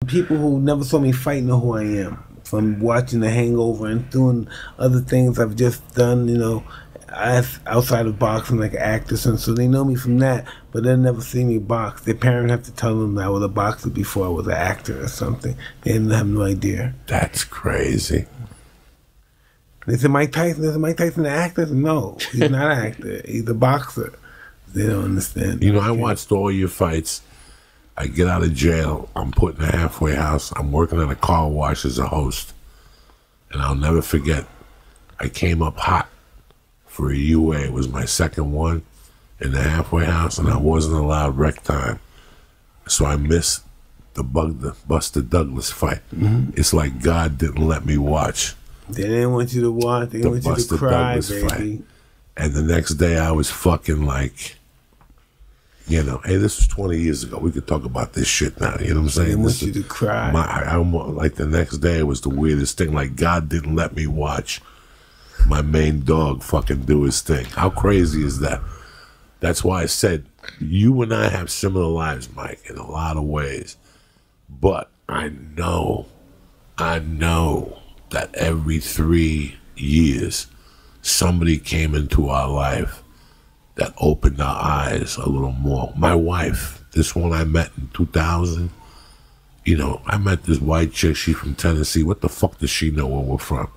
People who never saw me fight know who I am from watching The Hangover and doing other things I've just done, you know, outside of boxing, like an actor. So they know me from that, but they'll never see me box. Their parents have to tell them that I was a boxer before I was an actor or something. They have no idea. That's crazy. They said, Mike Tyson, is Mike Tyson an actor? No, he's not an actor. He's a boxer. They don't understand. You know, I watched all your fights. I get out of jail. I'm put in a halfway house. I'm working at a car wash as a host. And I'll never forget, I came up hot for a UA. It was my second one in the halfway house, and I wasn't allowed rec time. So I missed the Buster Douglas fight. It's like God didn't let me watch. They didn't want you to watch. They didn't want you to cry, baby. Fight. And the next day I was fucking like, you know, hey, this was 20 years ago. We could talk about this shit now. You know what I'm saying? They want you to cry. Like the next day was the weirdest thing. Like God didn't let me watch my main dog fucking do his thing. How crazy is that? That's why I said you and I have similar lives, Mike, in a lot of ways. But I know that every 3 years somebody came into our life that opened our eyes a little more. My wife, this one I met in 2000, you know, I met this white chick, she from Tennessee. What the fuck does she know where we're from?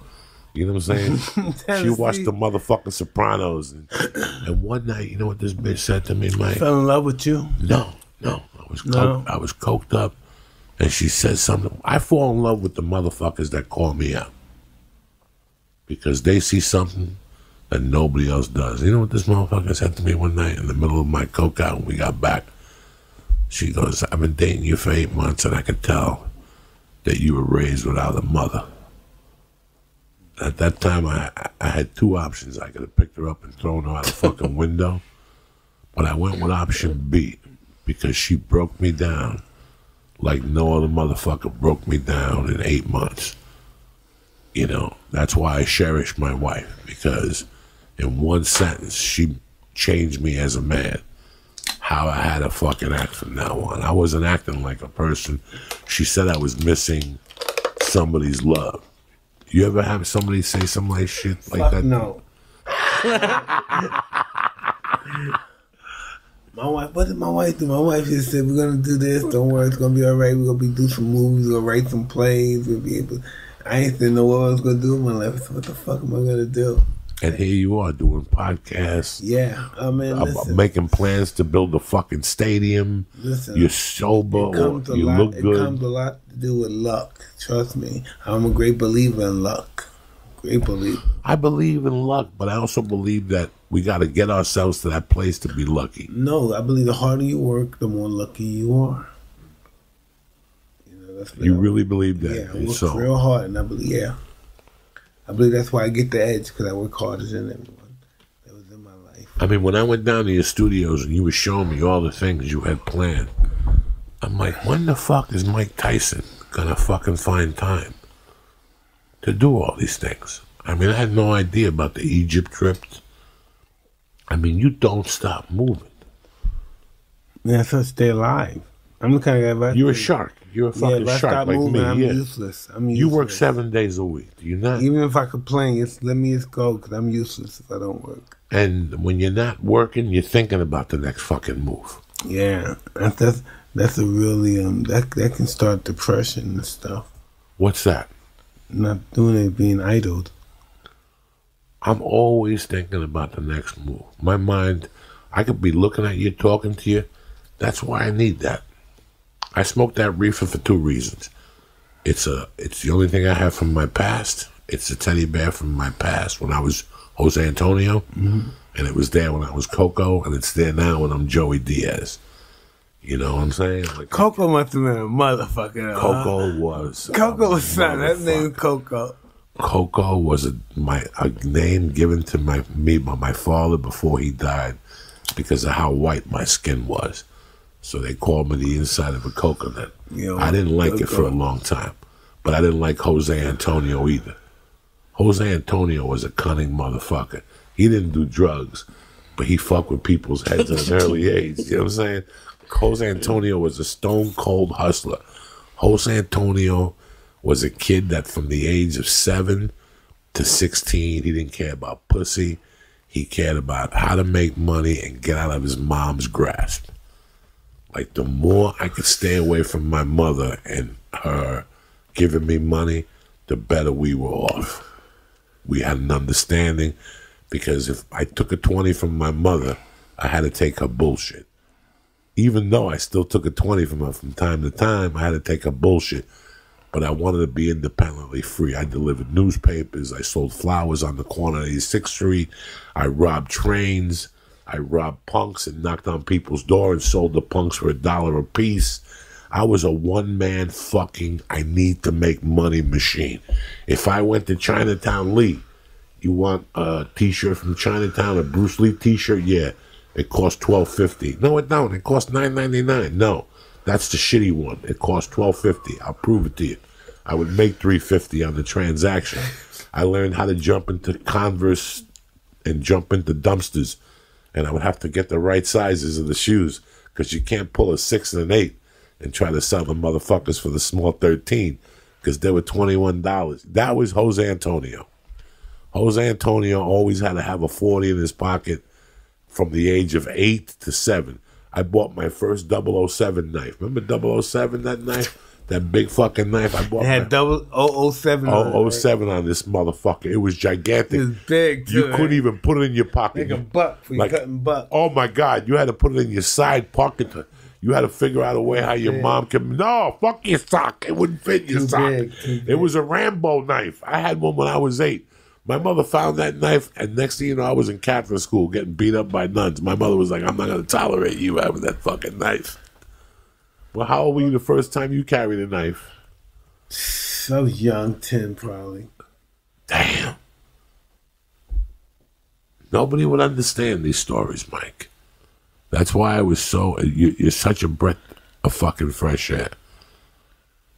You know what I'm saying? She watched the motherfucking Sopranos. And one night, you know what this bitch said to me, Mike? Fell in love with you? No. I was coked up. And she said something. I fall in love with the motherfuckers that call me out. Because they see something that nobody else does. You know what this motherfucker said to me one night in the middle of my coke out when we got back? She goes, I've been dating you for 8 months and I could tell that you were raised without a mother. At that time, I had two options. I could have picked her up and thrown her out the fucking window. But I went with option B because she broke me down like no other motherfucker broke me down in 8 months. You know, that's why I cherish my wife, because in one sentence, she changed me as a man. How I had to fucking act from now on. I wasn't acting like a person. She said I was missing somebody's love. You ever have somebody say some like shit like that? No. My wife, what did my wife do? My wife just said, we're going to do this. Don't worry, it's going to be all right. We're going to do some movies. We're going to write some plays. We'll be able. I ain't didn't know what I was going to do in my life. So what the fuck am I going to do? And here you are doing podcasts. Yeah. I mean, listen. Making plans to build a fucking stadium. Listen. You're sober. You look good. It comes a lot to do with luck. Trust me. I'm a great believer in luck. Great believer. I believe in luck, but I also believe that we got to get ourselves to that place to be lucky. No, I believe the harder you work, the more lucky you are. You really believe that? Yeah, I work real hard, and I believe that's why I get the edge, because I work harder than everyone that was in my life. I mean, when I went down to your studios and you were showing me all the things you had planned, I'm like, when the fuck is Mike Tyson gonna fucking find time to do all these things? I mean, I had no idea about the Egypt trip. I mean, you don't stop moving. Yeah, so stay alive. I'm the kind of guy. You're a shark. You're a fucking shark like moving, me. I'm useless. You work 7 days a week. Do you not? Even if I complain, let me just go, because I'm useless if I don't work. And when you're not working, you're thinking about the next fucking move. Yeah, that's a really that can start depression and stuff. What's that? Not doing it, being idled. I'm always thinking about the next move. My mind, I could be looking at you, talking to you. That's why I need that. I smoke that reefer for 2 reasons. It's the only thing I have from my past. It's a teddy bear from my past when I was Jose Antonio, and it was there when I was Coco, and it's there now when I'm Joey Diaz. You know what I'm saying? Like, Coco must have been a motherfucker. Coco was. Coco was son. That name Coco. Coco was a name given to me by my father before he died because of how white my skin was. So they called me the inside of a coconut. I didn't like it for a long time. But I didn't like Jose Antonio either. Jose Antonio was a cunning motherfucker. He didn't do drugs, but he fucked with people's heads at an early age. You know what I'm saying? Jose Antonio was a stone cold hustler. Jose Antonio was a kid that from the age of 7 to 16, he didn't care about pussy. He cared about how to make money and get out of his mom's grasp. Like, the more I could stay away from my mother and her giving me money, the better we were off. We had an understanding, because if I took a 20 from my mother, I had to take her bullshit. Even though I still took a 20 from her from time to time, I had to take her bullshit. But I wanted to be independently free. I delivered newspapers. I sold flowers on the corner of 86th Street. I robbed trains. I robbed punks and knocked on people's door and sold the punks for $1 a piece. I was a one-man fucking I need to make money machine. If I went to Chinatown Lee, you want a T-shirt from Chinatown, a Bruce Lee T-shirt? Yeah, it costs $12.50. No, it don't. It costs $9.99. No, that's the shitty one. It costs $12.50. I'll prove it to you. I would make $3.50 on the transaction. I learned how to jump into Converse and jump into dumpsters, and I would have to get the right sizes of the shoes, because you can't pull a 6 and an 8 and try to sell the motherfuckers for the small 13, because they were $21. That was Jose Antonio. Jose Antonio always had to have a 40 in his pocket from the age of 8 to 7. I bought my first 007 knife. Remember 007, that knife? That big fucking knife I bought. It had 007 on it. 007 on this motherfucker. It was gigantic. It was big, too. You couldn't even put it in your pocket. Like a buck for cutting buck. Oh, my God. You had to put it in your side pocket. You had to figure out a way how your mom can... No, fuck your sock. It wouldn't fit your sock. It was a Rambo knife. I had one when I was 8. My mother found that knife, and next thing you know, I was in Catholic school getting beat up by nuns. My mother was like, I'm not going to tolerate you having that fucking knife. Well, how old were you the first time you carried a knife? I was young, 10 probably. Damn. Nobody would understand these stories, Mike. That's why I was so... You're such a breath of fucking fresh air.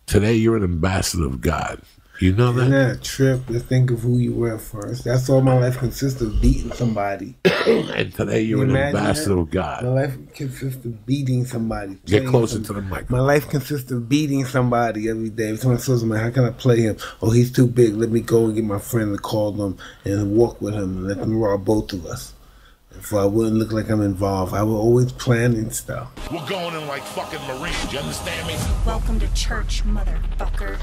Today, you're an ambassador of God. You know that? Isn't that a trip to think of who you were first? That's all my life consists of, beating somebody. And today you're an ambassador of God. My life consists of beating somebody. Get closer to the mic. My life consists of beating somebody every day. If someone says, "Man, how can I play him?" Oh, he's too big. Let me go and get my friend and call them and walk with him and let them rob both of us. If I wouldn't look like I'm involved, I would always plan and stuff. We're going in like fucking Marines. You understand me? Welcome to church, motherfucker.